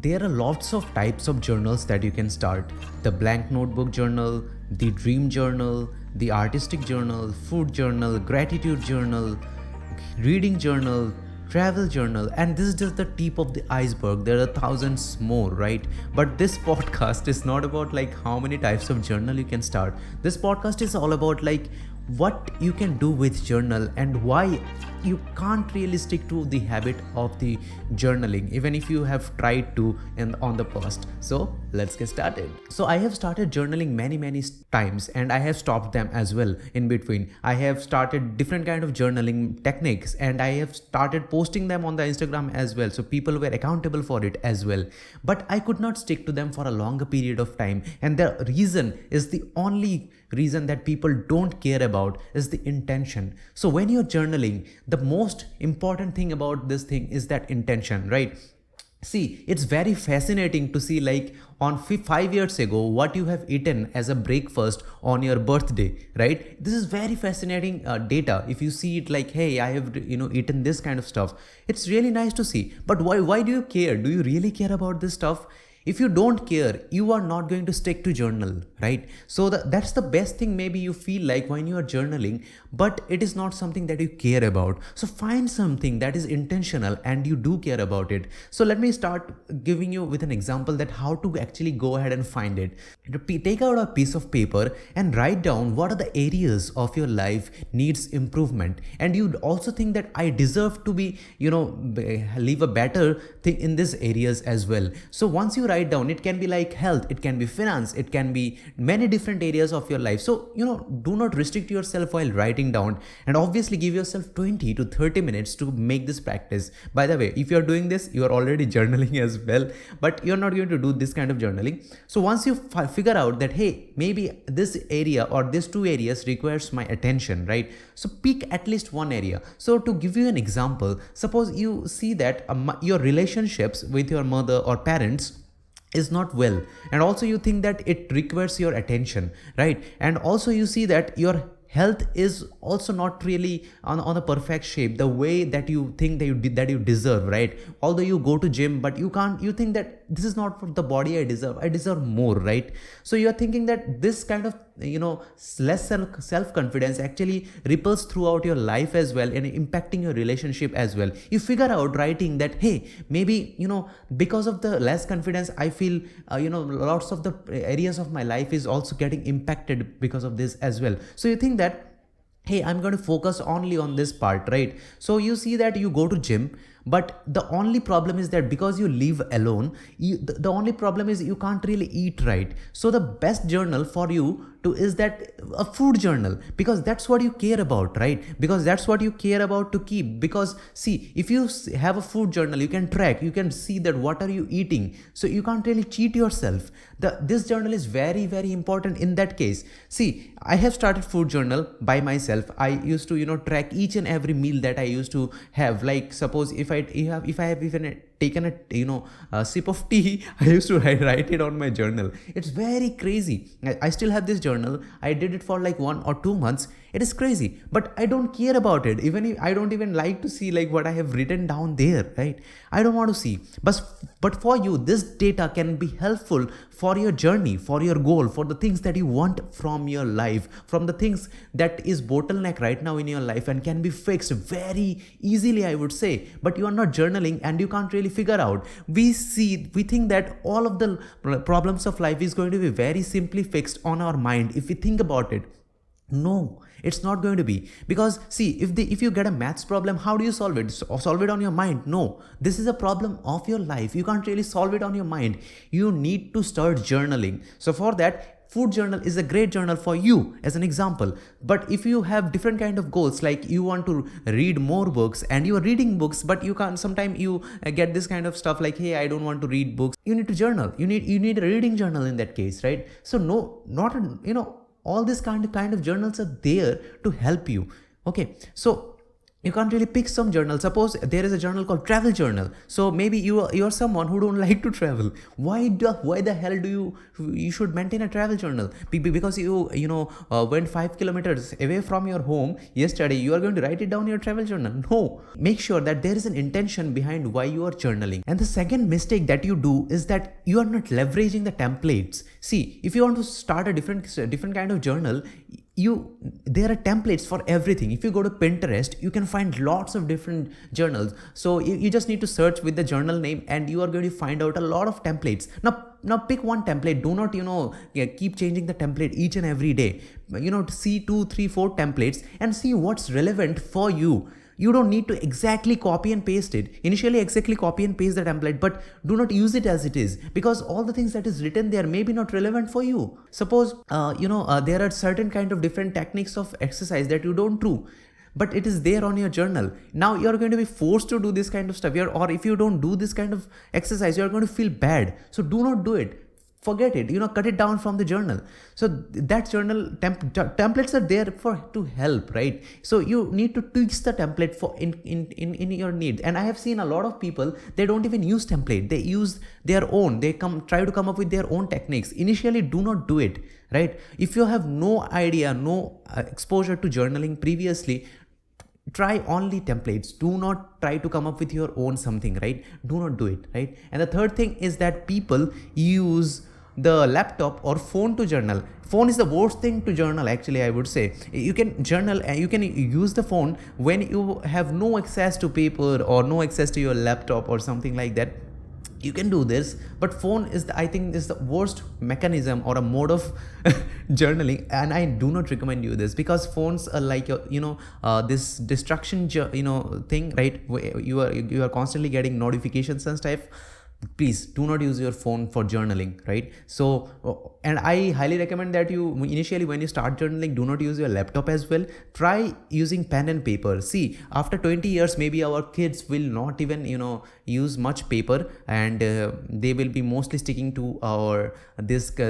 there are lots of types of journals that you can start. The blank notebook journal, the dream journal, the artistic journal, food journal, gratitude journal, reading journal, travel journal, and this is just the tip of the iceberg. There are thousands more, right? But this podcast is not about like how many types of journal you can start. This podcast is all about like what you can do with journal and why you can't really stick to the habit of the journaling even if you have tried to on the past. So let's get started. So I have started journaling many times and I have stopped them as well in between. I have started different kind of journaling techniques and I have started posting them on the Instagram as well, so people were accountable for it as well, but I could not stick to them for a longer period of time. And the reason is the only reason that people don't care about is the intention. So when you're journaling, the most important thing about this thing is that intention, right? See, it's very fascinating to see like on 5 years ago what you have eaten as a breakfast on your birthday, right? This is very fascinating data. If you see it like, hey, I have eaten this kind of stuff, it's really nice to see. But why do you care? Do you really care about this stuff? If you don't care, you are not going to stick to journal, right? So that's the best thing maybe you feel like when you are journaling, but it is not something that you care about. So find something that is intentional and you do care about it. So let me start giving you with an example that how to actually go ahead and find it. Take out a piece of paper and write down what are the areas of your life needs improvement. And you also think that I deserve to be, live a better thing in these areas as well. So once you write down, it can be like health, it can be finance, it can be many different areas of your life. So do not restrict yourself while writing down, and obviously give yourself 20 to 30 minutes to make this practice. By the way, if you're doing this, you are already journaling as well, but you're not going to do this kind of journaling. So once you figure out that, hey, maybe this area or these two areas requires my attention, right? So pick at least one area. So to give you an example, suppose you see that your relationships with your mother or parents is not well, and also you think that it requires your attention, right? And also you see that your health is also not really on a perfect shape the way that you think that you deserve, right? Although you go to gym, but you think that this is not for the body I deserve more, right? So you're thinking that this kind of less self-confidence actually ripples throughout your life as well and impacting your relationship as well. You figure out writing that, hey, maybe because of the less confidence I feel lots of the areas of my life is also getting impacted because of this as well. So you think that, hey, I'm going to focus only on this part, right? So you see that you go to gym, but the only problem is that because you live alone, the only problem is you can't really eat right. So the best journal for you is that a food journal, because that's what you care about, right? Because that's what you care about to keep. Because see, if you have a food journal, you can track, you can see that what are you eating, so you can't really cheat yourself. This journal is very important in that case. See, I have started food journal by myself. I used to track each and every meal that I used to have. Like suppose if I have even taken a sip of tea, I used to write it on my journal. It's very crazy. I still have this journal. I did it for like 1 or 2 months. It is crazy, but I don't care about it. Even if I don't even like to see like what I have written down there, right? I don't want to see. But for you, this data can be helpful for your journey, for your goal, for the things that you want from your life, from the things that is bottleneck right now in your life and can be fixed very easily, I would say. But you are not journaling and you can't really figure out. We think that all of the problems of life is going to be very simply fixed on our mind if we think about it. No, it's not going to be. Because see, if you get a maths problem, how do you solve it? Solve it on your mind? No, this is a problem of your life. You can't really solve it on your mind. You need to start journaling. So for that, food journal is a great journal for you as an example. But if you have different kind of goals, like you want to read more books and you are reading books, but you can't, sometimes you get this kind of stuff like, hey, I don't want to read books. You need to journal. You need a reading journal in that case, right? So all these kind of journals are there to help you. Okay, so You can't really pick some journal. Suppose there is a journal called travel journal. So maybe you're someone who don't like to travel. Why the hell do you should maintain a travel journal? Because went 5 kilometers away from your home yesterday, you are going to write it down in your travel journal? No. Make sure that there is an intention behind why you are journaling. And the second mistake that you do is that you are not leveraging the templates. See, if you want to start a different kind of journal, there are templates for everything. If you go to Pinterest, you can find lots of different journals. So you just need to search with the journal name and you are going to find out a lot of templates. Now pick one template. Do not keep changing the template each and every day. See 2, 3, 4 templates and see what's relevant for you. You don't need to exactly copy and paste it. Initially, exactly copy and paste the template, but do not use it as it is, because all the things that is written there may be not relevant for you. Suppose, there are certain kind of different techniques of exercise that you don't do, but it is there on your journal. Now you're going to be forced to do this kind of stuff, or if you don't do this kind of exercise, you're going to feel bad. So do not do it. Forget it, cut it down from the journal. So that journal templates are there to help, right? So you need to tweak the template for in your needs. And I have seen a lot of people, they don't even use template. They use their own. They try to come up with their own techniques. Initially, do not do it, right? If you have no idea, no exposure to journaling previously, try only templates. Do not try to come up with your own something, right? Do not do it, right? And the third thing is that people use the laptop or phone to journal. Phone is the worst thing to journal, actually, I would say. You can journal and you can use the phone when you have no access to paper or no access to your laptop or something like that. You can do this, but phone is I think is the worst mechanism or a mode of journaling, and I do not recommend you this, because phones are like this distraction thing, right? You are constantly getting notifications and stuff. Please do not use your phone for journaling, right? So, and I highly recommend that you initially, when you start journaling, do not use your laptop as well. Try using pen and paper. See, after 20 years, maybe our kids will not even use much paper, and they will be mostly sticking to our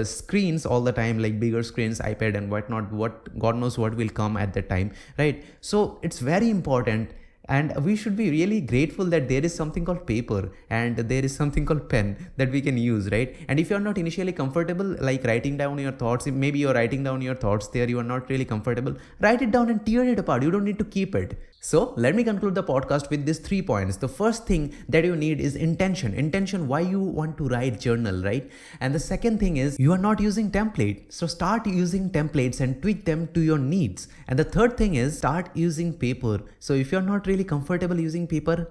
screens all the time, like bigger screens, iPad and whatnot. What God knows what will come at that time, right? So it's very important. And we should be really grateful that there is something called paper and there is something called pen that we can use, right? And if you're not initially comfortable, like writing down your thoughts, maybe you're writing down your thoughts there, you are not really comfortable, write it down and tear it apart. You don't need to keep it. So let me conclude the podcast with these 3 points. The first thing that you need is intention, why you want to write journal, right? And the second thing is you are not using template. So start using templates and tweak them to your needs. And the third thing is start using paper. So if you're not really comfortable using paper,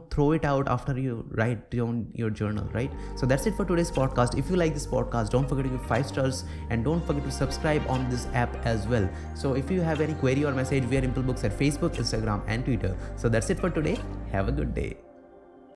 throw it out after you write down your journal, right? So that's it for today's podcast. If you like this podcast, don't forget to give 5 stars and don't forget to subscribe on this app as well. So if you have any query or message, we are ImpleBooks at Facebook, Instagram and Twitter. So that's it for today. Have a good day.